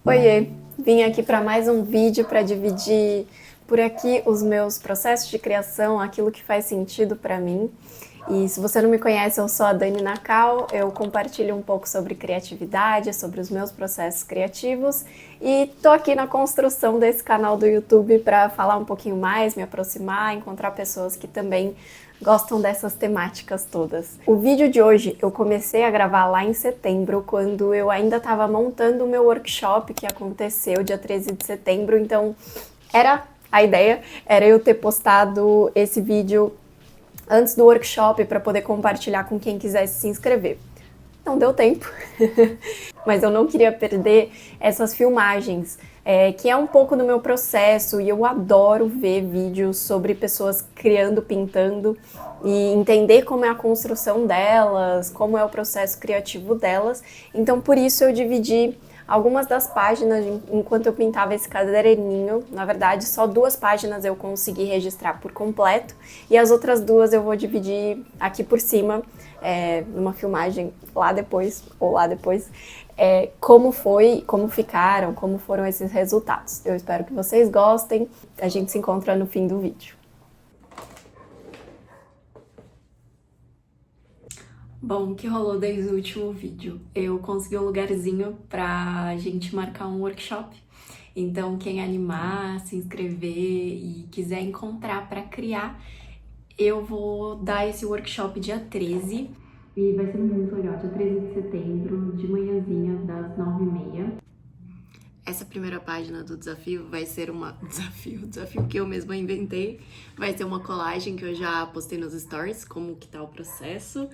Oiê, vim aqui para mais um vídeo para dividir por aqui os meus processos de criação, aquilo que faz sentido para mim. E se você não me conhece, eu sou a Dani Nakal, eu compartilho um pouco sobre criatividade, sobre os meus processos criativos e tô aqui na construção desse canal do YouTube para falar um pouquinho mais, me aproximar, encontrar pessoas que também gostam dessas temáticas todas. O vídeo de hoje eu comecei a gravar lá em setembro, quando eu ainda estava montando o meu workshop que aconteceu dia 13 de setembro, então a ideia era eu ter postado esse vídeo antes do workshop para poder compartilhar com quem quisesse se inscrever. Não deu tempo, mas eu não queria perder essas filmagens, que é um pouco do meu processo, e eu adoro ver vídeos sobre pessoas criando, pintando, e entender como é a construção delas, como é o processo criativo delas. Então por isso eu dividi algumas das páginas enquanto eu pintava esse caderninho. Na verdade, só 2 páginas eu consegui registrar por completo, e as outras 2 eu vou dividir aqui por cima, numa filmagem lá depois, como foi, como ficaram, como foram esses resultados. Eu espero que vocês gostem. A gente se encontra no fim do vídeo. Bom, o que rolou desde o último vídeo? Eu consegui um lugarzinho pra gente marcar um workshop. Então, quem animar, se inscrever e quiser encontrar pra criar, eu vou dar esse workshop dia 13. E vai ser muito legal, dia 13 de setembro, de manhãzinha, das 9h30. Essa primeira página do desafio vai ser desafio que eu mesma inventei. Vai ser uma colagem que eu já postei nos stories, como que tá o processo.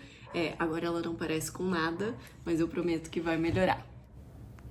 Agora ela não parece com nada, mas eu prometo que vai melhorar.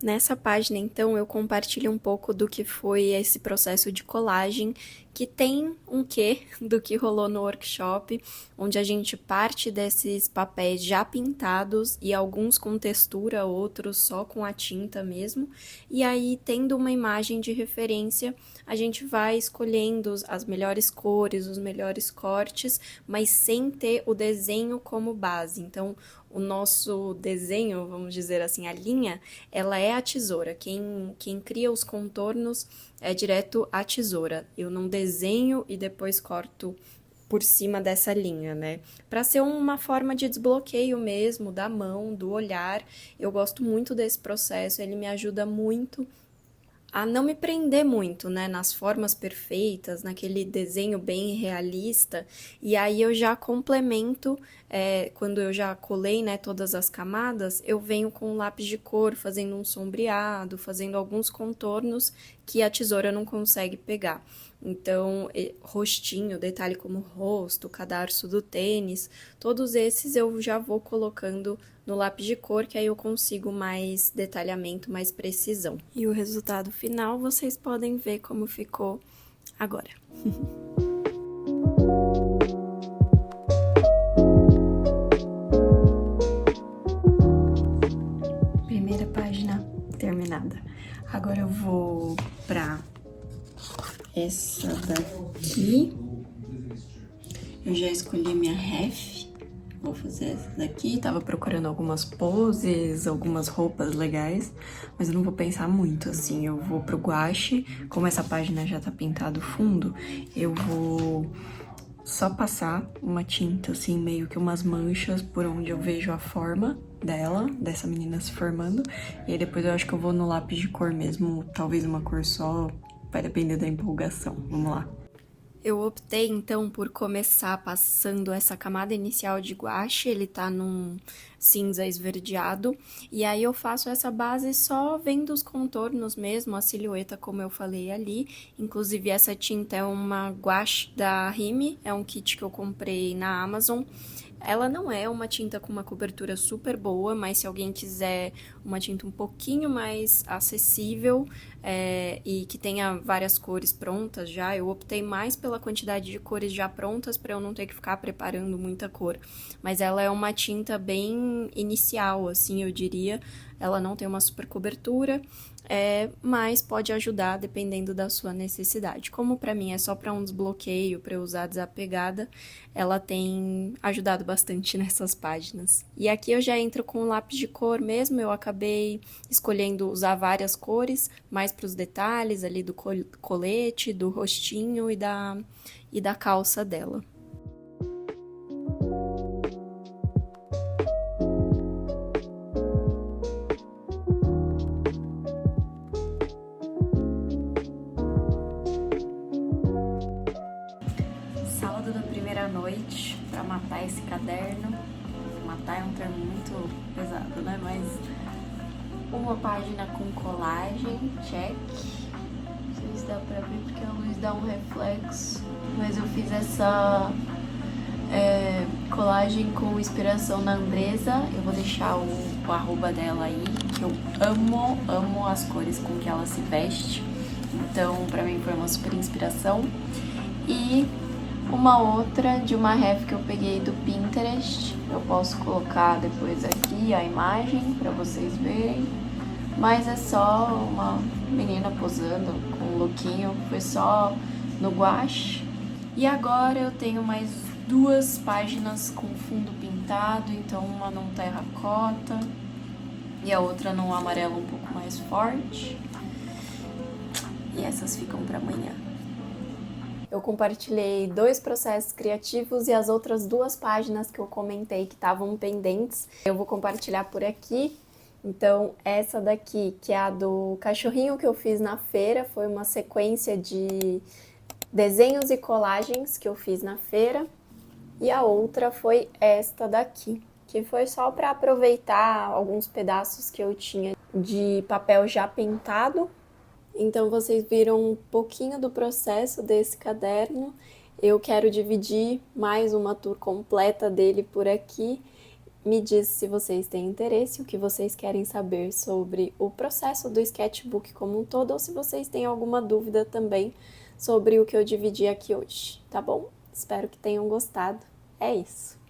Nessa página, então, eu compartilho um pouco do que foi esse processo de colagem, que tem um quê do que rolou no workshop, onde a gente parte desses papéis já pintados e alguns com textura, outros só com a tinta mesmo, e aí, tendo uma imagem de referência, a gente vai escolhendo as melhores cores, os melhores cortes, mas sem ter o desenho como base. Então, o nosso desenho, vamos dizer assim, a linha, ela é a tesoura. Quem cria os contornos é direto a tesoura. Eu não desenho e depois corto por cima dessa linha, né? Para ser uma forma de desbloqueio mesmo, da mão, do olhar. Eu gosto muito desse processo, ele me ajuda muito a não me prender muito, né, nas formas perfeitas, naquele desenho bem realista, e aí eu já complemento, quando eu já colei, né, todas as camadas, eu venho com um lápis de cor, fazendo um sombreado, fazendo alguns contornos que a tesoura não consegue pegar. Então, rostinho, detalhe como rosto, cadarço do tênis, todos esses eu já vou colocando no lápis de cor, que aí eu consigo mais detalhamento, mais precisão. E o resultado final vocês podem ver como ficou agora. Primeira página terminada. Agora eu vou pra essa daqui. Eu já escolhi minha ref. Vou fazer essa daqui. Tava procurando algumas poses, algumas roupas legais, mas eu não vou pensar muito, assim. Eu vou pro guache. Como essa página já tá pintado fundo, eu vou só passar uma tinta, assim, meio que umas manchas por onde eu vejo a forma dela, dessa menina se formando. E aí depois eu acho que eu vou no lápis de cor mesmo, talvez uma cor só, vai depender da empolgação. Vamos lá. Eu optei, então, por começar passando essa camada inicial de guache, ele tá num cinza esverdeado, e aí eu faço essa base só vendo os contornos mesmo, a silhueta, como eu falei ali. Inclusive, essa tinta é uma guache da Rime, é um kit que eu comprei na Amazon. Ela não é uma tinta com uma cobertura super boa, mas se alguém quiser uma tinta um pouquinho mais acessível e que tenha várias cores prontas já, eu optei mais pela quantidade de cores já prontas para eu não ter que ficar preparando muita cor. Mas ela é uma tinta bem inicial, assim, eu diria. Ela não tem uma super cobertura. mas pode ajudar dependendo da sua necessidade. Como para mim é só para um desbloqueio, para eu usar desapegada, ela tem ajudado bastante nessas páginas. E aqui eu já entro com lápis de cor mesmo, eu acabei escolhendo usar várias cores, mais para os detalhes ali do colete, do rostinho e da calça dela. Sábado da primeira noite, para matar esse caderno. Matar é um termo muito pesado, né? Mas uma página com colagem, check. Não sei se dá pra ver porque a luz dá um reflexo. Mas eu fiz essa colagem com inspiração na Andresa. Eu vou deixar o arroba dela aí, que eu amo as cores com que ela se veste. Então, pra mim foi uma super inspiração. E uma outra de uma ref que eu peguei do Pinterest. Eu posso colocar depois aqui a imagem pra vocês verem. Mas é só uma menina posando com um lookinho. Foi só no gouache. E agora eu tenho mais 2 páginas com fundo pintado. Então uma num terracota e a outra num amarelo um pouco mais forte. E essas ficam pra amanhã. Eu compartilhei 2 processos criativos e as outras 2 páginas que eu comentei que estavam pendentes, eu vou compartilhar por aqui. Então, essa daqui, que é a do cachorrinho que eu fiz na feira, foi uma sequência de desenhos e colagens que eu fiz na feira. E a outra foi esta daqui, que foi só para aproveitar alguns pedaços que eu tinha de papel já pintado. Então, vocês viram um pouquinho do processo desse caderno. Eu quero dividir mais uma tour completa dele por aqui. Me diz se vocês têm interesse, o que vocês querem saber sobre o processo do sketchbook como um todo, ou se vocês têm alguma dúvida também sobre o que eu dividi aqui hoje, tá bom? Espero que tenham gostado. É isso!